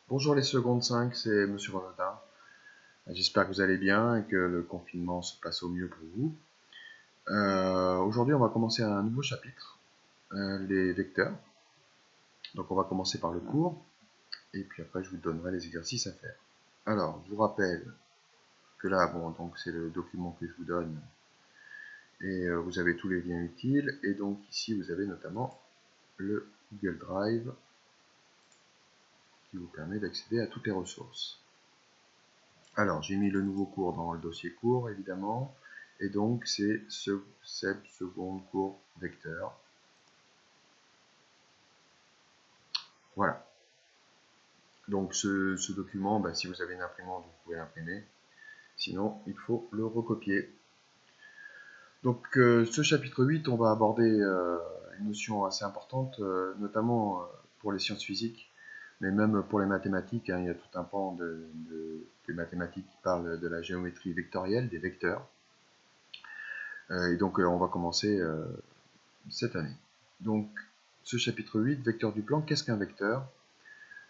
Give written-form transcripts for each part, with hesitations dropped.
Bonjour les secondes 5, c'est Monsieur Renaudin. J'espère que vous allez bien et que le confinement se passe au mieux pour vous. Aujourd'hui, on va commencer un nouveau chapitre, les vecteurs. Donc on va commencer par le cours et puis après je vous donnerai les exercices à faire. Alors, je vous rappelle que là, bon, donc c'est le document que je vous donne et vous avez tous les liens utiles. Et donc ici, vous avez notamment le Google Drive qui vous permet d'accéder à toutes les ressources. Alors, j'ai mis le nouveau cours dans le dossier cours, évidemment, et donc c'est cette seconde cours vecteur. Voilà. Donc ce document, si vous avez une imprimante, vous pouvez l'imprimer. Sinon, il faut le recopier. Donc ce chapitre 8, on va aborder une notion assez importante, notamment pour les sciences physiques, mais même pour les mathématiques. Il y a tout un pan des mathématiques qui parle de la géométrie vectorielle, des vecteurs. Et donc on va commencer cette année. Donc, ce chapitre 8, vecteur du plan, qu'est-ce qu'un vecteur?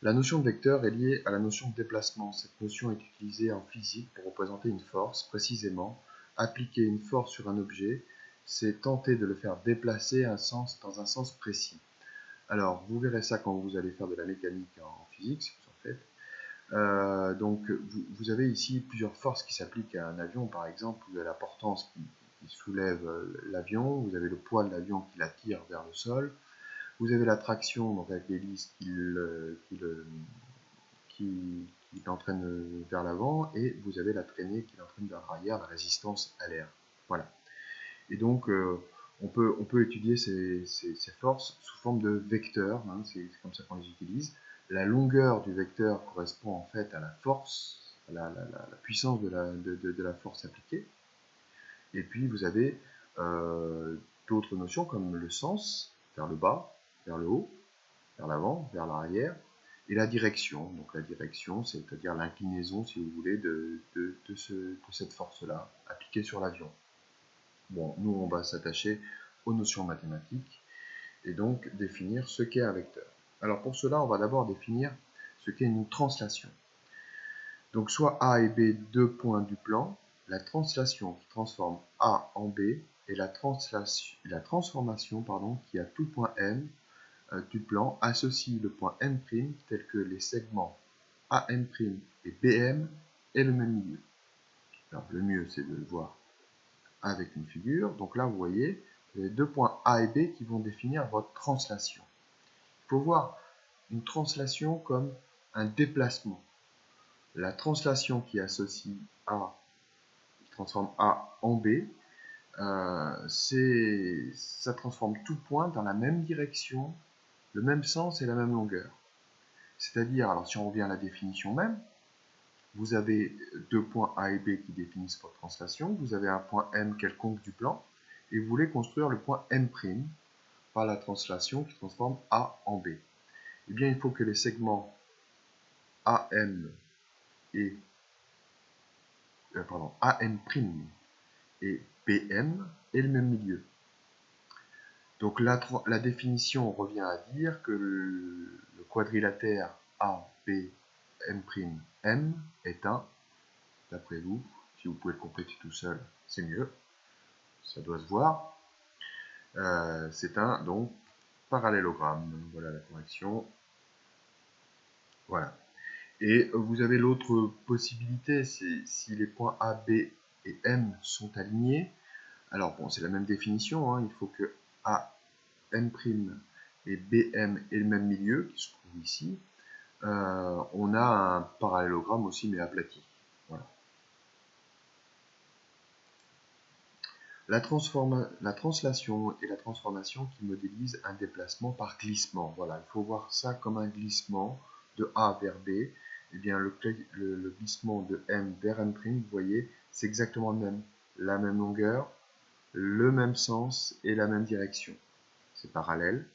La notion de vecteur est liée à la notion de déplacement. Cette notion est utilisée en physique pour représenter une force, précisément. Appliquer une force sur un objet, c'est tenter de le faire déplacer dans un sens précis. Alors, vous verrez ça quand vous allez faire de la mécanique en physique, si vous en faites. Donc, vous avez ici plusieurs forces qui s'appliquent à un avion. Par exemple, vous avez la portance qui soulève l'avion, vous avez le poids de l'avion qui l'attire vers le sol, vous avez la traction, donc avec l'hélice qui l'entraîne vers l'avant, et vous avez la traînée qui l'entraîne vers l'arrière, la résistance à l'air. Voilà. Et donc, on peut étudier ces forces sous forme de vecteurs, hein, c'est comme ça qu'on les utilise. La longueur du vecteur correspond en fait à la force, à la puissance de la force appliquée. Et puis, vous avez d'autres notions comme le sens, vers le bas, vers le haut, vers l'avant, vers l'arrière, et la direction. Donc la direction, c'est-à-dire l'inclinaison, si vous voulez, de cette force-là, appliquée sur l'avion. Bon, nous, on va s'attacher aux notions mathématiques, et donc définir ce qu'est un vecteur. Alors pour cela, on va d'abord définir ce qu'est une translation. Donc soit A et B, deux points du plan, la translation qui transforme A en B, et la transformation qui à tout point M du plan associe le point M' tel que les segments AM' et BM et le même milieu. Alors le mieux c'est de le voir avec une figure. Donc là vous voyez, vous avez deux points A et B qui vont définir votre translation. Il faut voir une translation comme un déplacement. La translation qui associe A, qui transforme A en B, ça transforme tout point dans la même direction, le même sens et la même longueur. C'est-à-dire, alors si on revient à la définition même, vous avez deux points A et B qui définissent votre translation, vous avez un point M quelconque du plan, et vous voulez construire le point M' par la translation qui transforme A en B. Eh bien, il faut que les segments AM et AM' et BM aient le même milieu. Donc la définition revient à dire que le quadrilatère ABM' est un, d'après vous, si vous pouvez le compléter tout seul, c'est mieux, ça doit se voir. C'est un donc parallélogramme. Voilà la correction. Voilà. Et vous avez l'autre possibilité, c'est si les points A, B et M sont alignés. Alors bon, c'est la même définition, hein, il faut que AM' et BM aient le même milieu, qui se trouve ici. On a un parallélogramme aussi, mais aplati. Voilà. La translation et la transformation qui modélisent un déplacement par glissement. Voilà, il faut voir ça comme un glissement de A vers B. Eh bien, le glissement de M vers M', vous voyez, c'est exactement le même. La même longueur, le même sens et la même direction. C'est parallèle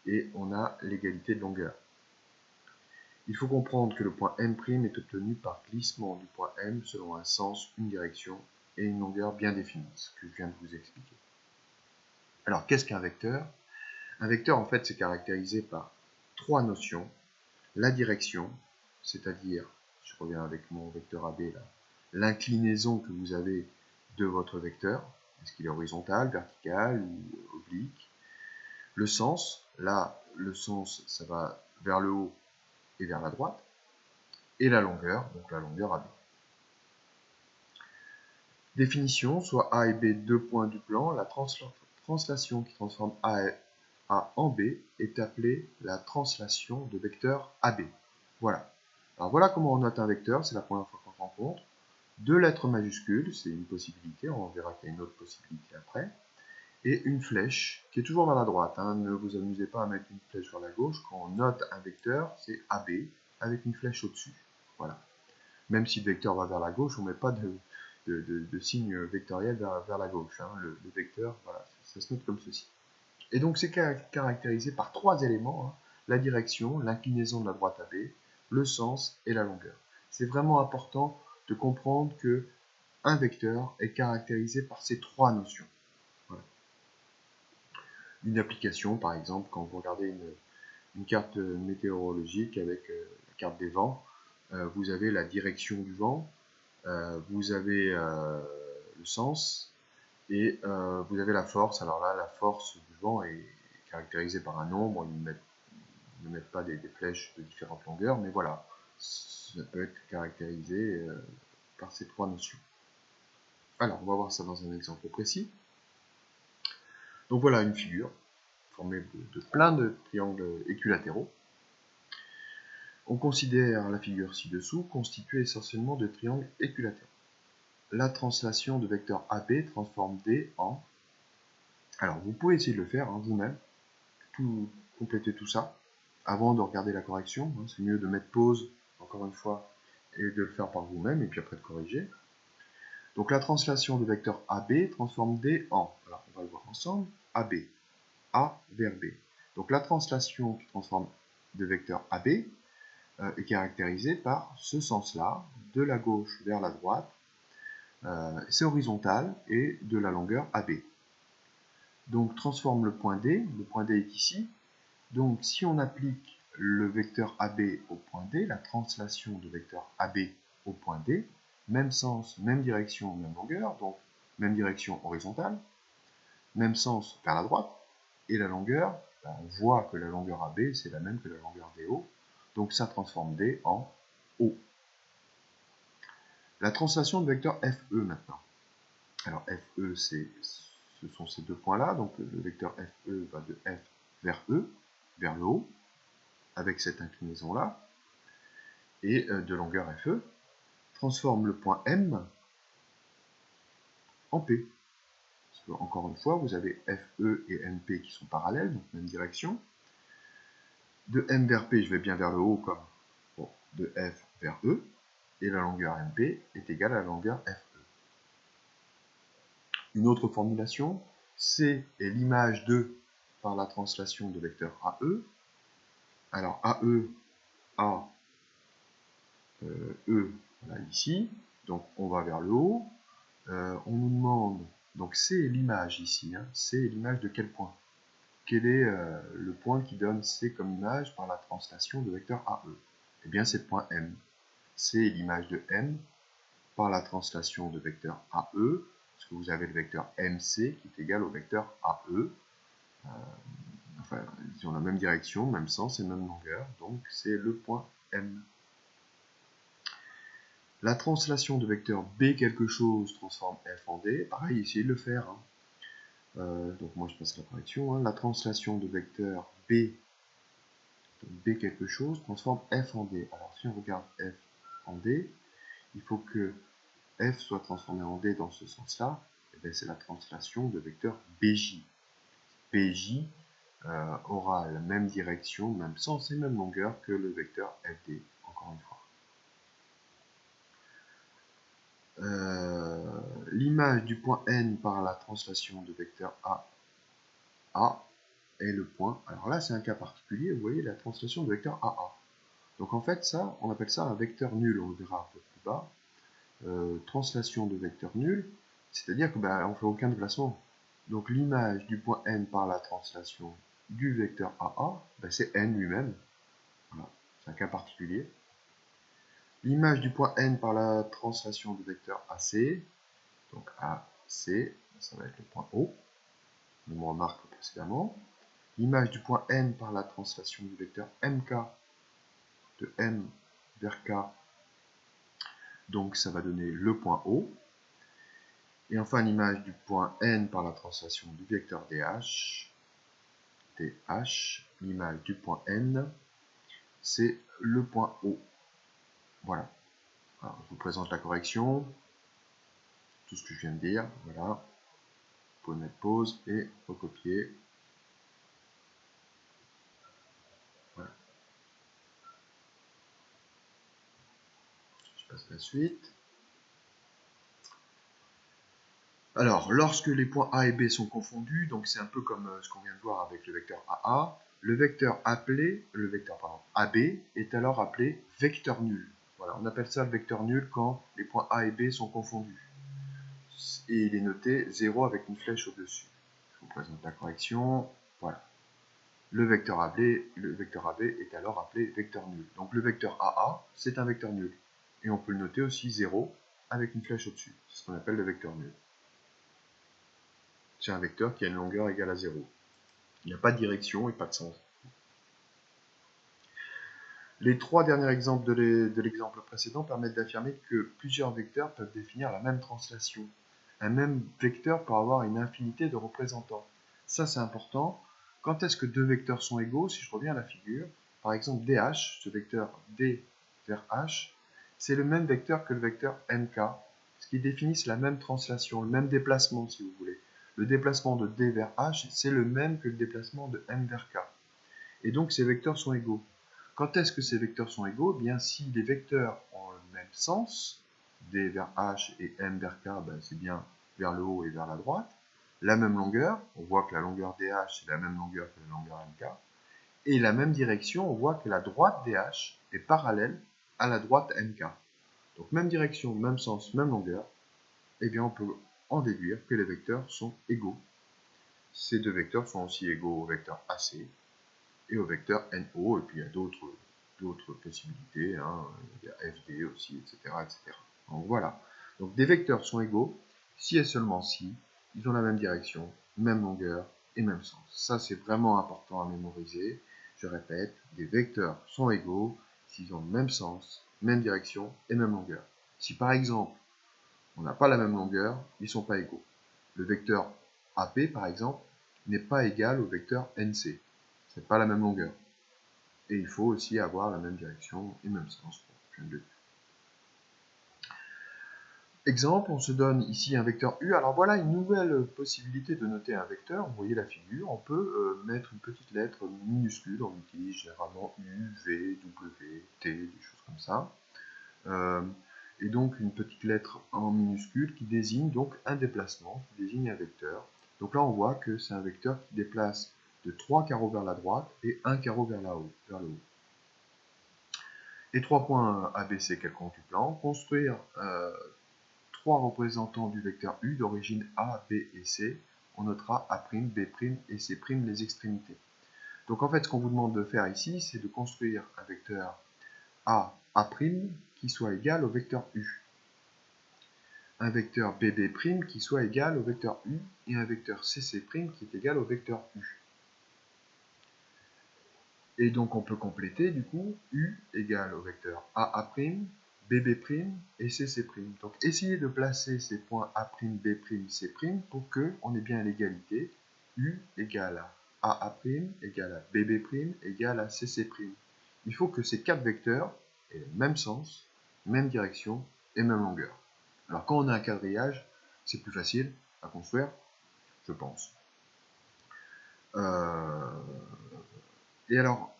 et on a l'égalité de longueur. Il faut comprendre que le point M' est obtenu par glissement du point M selon un sens, une direction et une longueur bien définie, ce que je viens de vous expliquer. Alors, qu'est-ce qu'un vecteur? Un vecteur, en fait, c'est caractérisé par trois notions. La direction, c'est-à-dire, je reviens avec mon vecteur AB là, l'inclinaison que vous avez de votre vecteur, est-ce qu'il est horizontal, vertical ou oblique. Le sens, là, le sens, ça va vers le haut et vers la droite. Et la longueur, donc la longueur AB. Définition, soit A et B, deux points du plan, la translation qui transforme A en B est appelée la translation de vecteur AB. Voilà. Alors voilà comment on note un vecteur, c'est la première fois qu'on le rencontre. Deux lettres majuscules, c'est une possibilité, on verra qu'il y a une autre possibilité après. Et une flèche qui est toujours vers la droite. Hein. Ne vous amusez pas à mettre une flèche vers la gauche. Quand on note un vecteur, c'est AB avec une flèche au-dessus. Voilà. Même si le vecteur va vers la gauche, on ne met pas de signe vectoriel vers la gauche. Hein. Le vecteur, voilà, ça se note comme ceci. Et donc c'est caractérisé par trois éléments, hein. La direction, l'inclinaison de la droite AB, le sens et la longueur. C'est vraiment important de comprendre que un vecteur est caractérisé par ces trois notions. Voilà. Une application, par exemple, quand vous regardez une carte météorologique avec la carte des vents, vous avez la direction du vent, vous avez le sens et vous avez la force. Alors là, la force du vent est caractérisée par un nombre. Ils ne mettent pas des flèches de différentes longueurs, mais voilà, ça peut être caractérisé par ces trois notions. Alors, on va voir ça dans un exemple précis. Donc voilà une figure formée de plein de triangles équilatéraux. On considère la figure ci-dessous constituée essentiellement de triangles équilatéraux. La translation de vecteur AB transforme D en... Alors, vous pouvez essayer de le faire hein, vous-même, compléter tout ça, avant de regarder la correction. Hein, c'est mieux de mettre pause, encore une fois, et de le faire par vous-même, et puis après de corriger. Donc la translation de vecteur AB transforme D en... Alors, on va le voir ensemble. AB. A vers B. Donc la translation qui transforme de vecteur AB est caractérisée par ce sens-là, de la gauche vers la droite, c'est horizontal, et de la longueur AB. Donc transforme le point D est ici, donc si on applique le vecteur AB au point D, la translation de vecteur AB au point D, même sens, même direction, même longueur, donc même direction horizontale, même sens vers la droite, et la longueur, on voit que la longueur AB c'est la même que la longueur DO, donc ça transforme D en O. La translation de vecteur FE maintenant. Alors FE, ce sont ces deux points-là, donc le vecteur FE va de F vers E, vers le haut, avec cette inclinaison-là, et de longueur FE, transforme le point M en P. Parce que, encore une fois, vous avez FE et MP qui sont parallèles, donc même direction. De M vers P, je vais bien vers le haut, comme bon, de F vers E, et la longueur MP est égale à la longueur FE. Une autre formulation, C est l'image de par la translation de vecteur AE. Alors AE, A, E, voilà, ici, donc on va vers le haut. On nous demande, donc C est l'image ici, hein. C est l'image de quel point? Quel est le point qui donne C comme image par la translation de vecteur AE? Eh bien c'est le point M. C est l'image de M par la translation de vecteur AE, parce que vous avez le vecteur MC qui est égal au vecteur AE. Enfin, ils ont la même direction, même sens et même longueur, donc c'est le point M. La translation de vecteur B quelque chose transforme F en D. Pareil, essayez de le faire. Hein. Donc moi je passe la correction. Hein. La translation de vecteur B, B quelque chose, transforme F en D. Alors si on regarde F en D, il faut que F soit transformé en D dans ce sens-là. C'est la translation de vecteur BJ. BJ aura la même direction, même sens et même longueur que le vecteur FD, encore une fois. L'image du point N par la translation de vecteur A est le point. Alors là, c'est un cas particulier, vous voyez la translation de vecteur AA. Donc en fait, ça, on appelle ça un vecteur nul, on le verra un peu plus bas. Translation de vecteur nul, c'est-à-dire que on ne fait aucun déplacement. Donc l'image du point N par la translation du vecteur AA, c'est N lui-même. Voilà, c'est un cas particulier. l'image du point N par la translation du vecteur AC, donc AC, ça va être le point O, comme on remarque précédemment. L'image du point N par la translation du vecteur MK, de M vers K, donc ça va donner le point O. Et enfin l'image du point N par la translation du vecteur DH, l'image du point N, c'est le point O. Voilà. Alors, je vous présente la correction, tout ce que je viens de dire, voilà. Vous pouvez mettre pause et recopier. Voilà. Je passe à la suite. Alors, lorsque les points A et B sont confondus, donc c'est un peu comme ce qu'on vient de voir avec le vecteur AA, le vecteur AB est alors appelé vecteur nul. Voilà, on appelle ça le vecteur nul quand les points A et B sont confondus. Et il est noté 0 avec une flèche au-dessus. Je vous présente la correction. Voilà. Le vecteur AB est alors appelé vecteur nul. Donc le vecteur AA, c'est un vecteur nul. Et on peut le noter aussi 0 avec une flèche au-dessus. C'est ce qu'on appelle le vecteur nul. C'est un vecteur qui a une longueur égale à 0. Il n'y a pas de direction et pas de sens. Les trois derniers exemples de l'exemple précédent permettent d'affirmer que plusieurs vecteurs peuvent définir la même translation. Un même vecteur peut avoir une infinité de représentants. Ça, c'est important. Quand est-ce que deux vecteurs sont égaux? Si je reviens à la figure, par exemple DH, ce vecteur D vers H, c'est le même vecteur que le vecteur MK, parce qu'ils définissent la même translation, le même déplacement, si vous voulez. Le déplacement de D vers H, c'est le même que le déplacement de M vers K. Et donc, ces vecteurs sont égaux. Quand est-ce que ces vecteurs sont égaux? Eh bien, si les vecteurs ont le même sens, D vers H et M vers K, ben, c'est bien vers le haut et vers la droite. La même longueur, on voit que la longueur DH c'est la même longueur que la longueur MK. Et la même direction, on voit que la droite DH est parallèle à la droite MK. Donc même direction, même sens, même longueur, eh bien on peut en déduire que les vecteurs sont égaux. Ces deux vecteurs sont aussi égaux au vecteur AC et au vecteur NO, et puis il y a d'autres possibilités, hein. Il y a FD aussi, etc., etc. Donc voilà. Donc des vecteurs sont égaux si et seulement si ils ont la même direction, même longueur et même sens. Ça, c'est vraiment important à mémoriser. Je répète, des vecteurs sont égaux s'ils ont le même sens, même direction et même longueur. Si par exemple, on n'a pas la même longueur, ils ne sont pas égaux. Le vecteur AP, par exemple, n'est pas égal au vecteur NC. Ce n'est pas la même longueur. Et il faut aussi avoir la même direction et même sens. Exemple, on se donne ici un vecteur U. Alors voilà une nouvelle possibilité de noter un vecteur. Vous voyez la figure, on peut mettre une petite lettre minuscule. On utilise généralement U, V, W, T, des choses comme ça. Et donc une petite lettre en minuscule qui désigne donc un déplacement, qui désigne un vecteur. Donc là on voit que c'est un vecteur qui déplace de 3 carreaux vers la droite et 1 carreau vers le haut. Et 3 points ABC quelconques du plan. Construire 3 représentants du vecteur U d'origine A, B et C. On notera A', B' et C' les extrémités. Donc en fait ce qu'on vous demande de faire ici, c'est de construire un vecteur A' qui soit égal au vecteur U. Un vecteur BB' qui soit égal au vecteur U et un vecteur CC' qui est égal au vecteur U. Et donc on peut compléter du coup U égale au vecteur AA', BB' et CC'. Donc essayez de placer ces points A', B', C' pour qu'on ait bien l'égalité U égale à AA', égale à BB', égale à CC'. Il faut que ces quatre vecteurs aient le même sens, même direction et même longueur. Alors quand on a un quadrillage, c'est plus facile à construire, je pense. Et alors,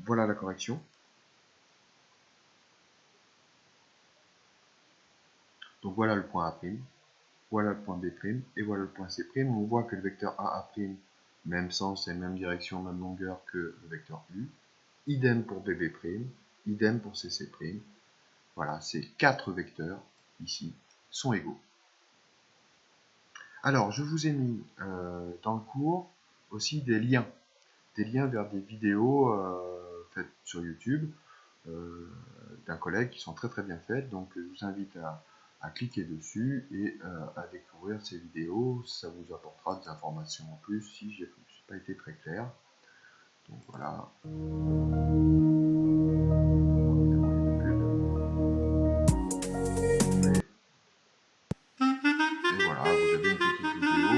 voilà la correction. Donc voilà le point A', voilà le point B', et voilà le point C'. On voit que le vecteur AA', même sens et même direction, même longueur que le vecteur U. Idem pour BB', idem pour CC'. Voilà, ces quatre vecteurs, ici, sont égaux. Alors, je vous ai mis dans le cours aussi des liens vers des vidéos faites sur YouTube. d'un collègue qui sont très très bien faites. Donc je vous invite à cliquer dessus et à découvrir ces vidéos. Ça vous apportera des informations en plus si j'ai pas été très clair. Donc voilà. Et voilà, vous avez une petite vidéo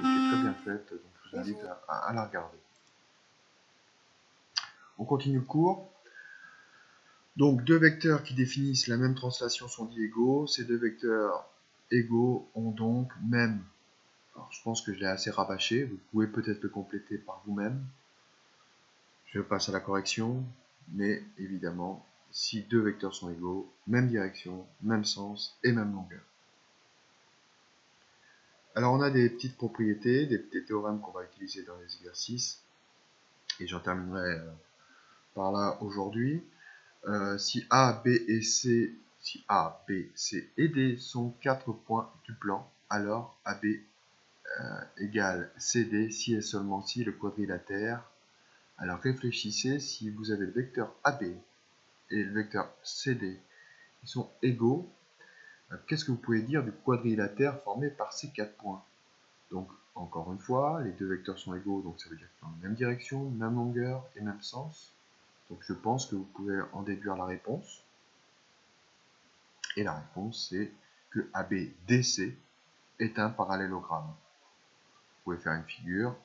qui est très bien faite, donc je vous invite à la regarder. On continue le cours. Donc deux vecteurs qui définissent la même translation sont dits égaux. Ces deux vecteurs égaux ont donc même. Alors je pense que je l'ai assez rabâché, vous pouvez peut-être le compléter par vous-même. Je passe à la correction, mais évidemment, si deux vecteurs sont égaux, même direction, même sens et même longueur. Alors on a des petites propriétés, des théorèmes qu'on va utiliser dans les exercices, et j'en terminerai par là aujourd'hui. Si A, B et C, si A, B, C et D sont 4 points du plan, alors AB égale CD si et seulement si le quadrilatère. Alors réfléchissez, si vous avez le vecteur AB et le vecteur CD qui sont égaux, qu'est-ce que vous pouvez dire du quadrilatère formé par ces 4 points? Donc, encore une fois, les deux vecteurs sont égaux, donc ça veut dire qu'ils ont la même direction, même longueur et même sens. Donc je pense que vous pouvez en déduire la réponse. Et la réponse, c'est que ABDC est un parallélogramme. Vous pouvez faire une figure.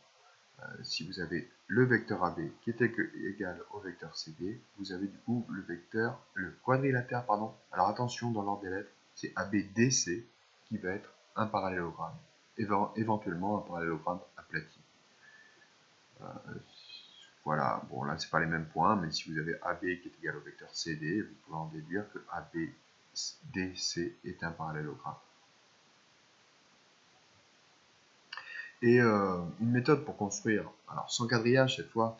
Si vous avez le vecteur AB qui est égal au vecteur CD, vous avez du coup le quadrilatère, pardon. Alors attention, dans l'ordre des lettres, c'est ABDC qui va être un parallélogramme, éventuellement un parallélogramme aplati. Voilà, bon là c'est pas les mêmes points, mais si vous avez AB qui est égal au vecteur CD, vous pouvez en déduire que ABDC est un parallélogramme. Et une méthode pour construire, alors sans quadrillage cette fois,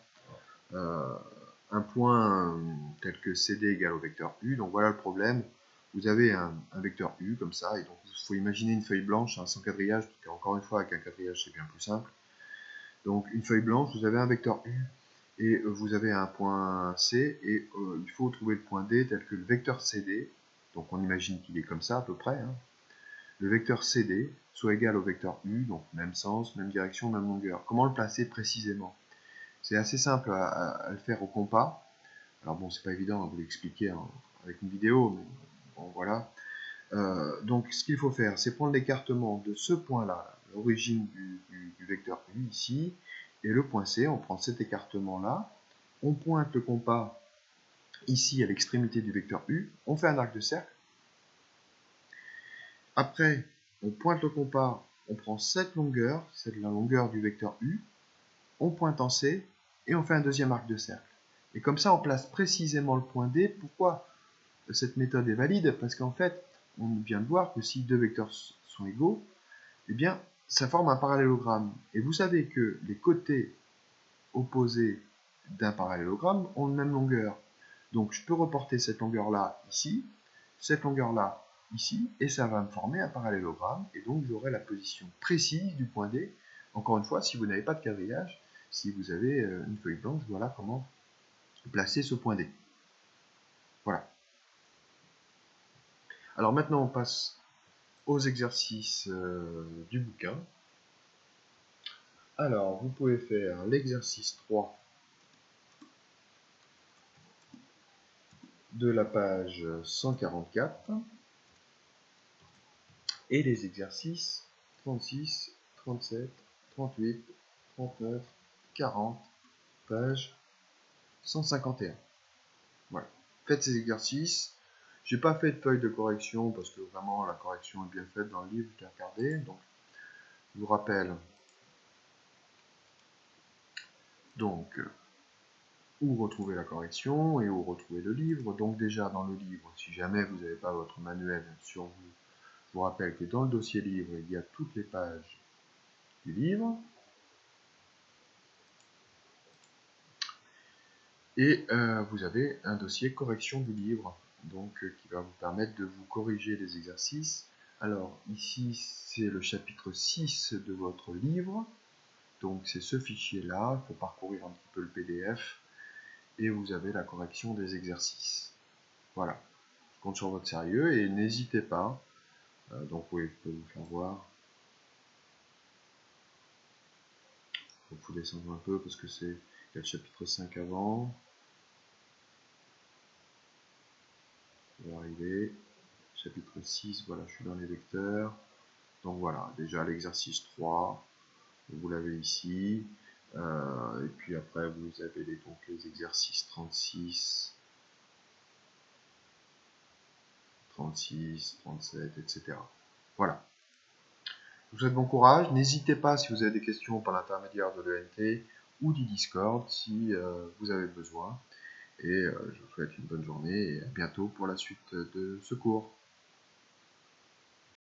un point tel que CD égale au vecteur U. Donc voilà le problème. Vous avez un vecteur U comme ça, et donc il faut imaginer une feuille blanche sans quadrillage, parce qu'encore une fois avec un quadrillage c'est bien plus simple. Donc une feuille blanche, vous avez un vecteur U et vous avez un point C, et il faut trouver le point D tel que le vecteur CD. Donc on imagine qu'il est comme ça à peu près. Hein. Le vecteur CD soit égal au vecteur U, donc même sens, même direction, même longueur. Comment le placer précisément? C'est assez simple à le faire au compas. Alors bon, c'est pas évident à vous l'expliquer avec une vidéo, mais bon, voilà. Donc ce qu'il faut faire, c'est prendre l'écartement de ce point-là, l'origine du vecteur U ici, et le point C, on prend cet écartement-là, on pointe le compas ici à l'extrémité du vecteur U, on fait un arc de cercle. Après, on pointe le compas, on prend cette longueur, c'est la longueur du vecteur U, on pointe en C, et on fait un deuxième arc de cercle. Et comme ça, on place précisément le point D. Pourquoi cette méthode est valide? Parce qu'en fait, on vient de voir que si deux vecteurs sont égaux, eh bien, ça forme un parallélogramme. Et vous savez que les côtés opposés d'un parallélogramme ont la même longueur. Donc, je peux reporter cette longueur-là ici, cette longueur-là ici, et ça va me former un parallélogramme. Et donc, j'aurai la position précise du point D. Encore une fois, si vous n'avez pas de quadrillage, si vous avez une feuille blanche, voilà comment placer ce point D. Voilà. Alors maintenant, on passe aux exercices du bouquin. Alors, vous pouvez faire l'exercice 3 de la page 144 et les exercices 36, 37, 38, 39, 40, page 151. Voilà. Faites ces exercices. J'ai pas fait de feuille de correction parce que vraiment la correction est bien faite dans le livre, je l'ai regardé. Donc, je vous rappelle donc où retrouver la correction et où retrouver le livre. Donc déjà dans le livre, si jamais vous n'avez pas votre manuel sur vous, je vous rappelle que dans le dossier livre, il y a toutes les pages du livre. Et vous avez un dossier correction du livre, donc qui va vous permettre de vous corriger les exercices. Alors ici, c'est le chapitre 6 de votre livre. Donc c'est ce fichier-là, il faut parcourir un petit peu le PDF. et vous avez la correction des exercices. Voilà, je compte sur votre sérieux et n'hésitez pas, donc oui, je peux vous faire voir. Il faut descendre un peu parce que c'est le chapitre 5 avant. On va arriver. Chapitre 6, voilà, je suis dans les vecteurs. Donc voilà, déjà l'exercice 3, vous l'avez ici. Et puis après, vous avez donc les exercices 36, 37, etc. Voilà. Je vous souhaite bon courage. N'hésitez pas, si vous avez des questions par l'intermédiaire de l'ENT ou du Discord, si vous avez besoin. Et je vous souhaite une bonne journée et à bientôt pour la suite de ce cours.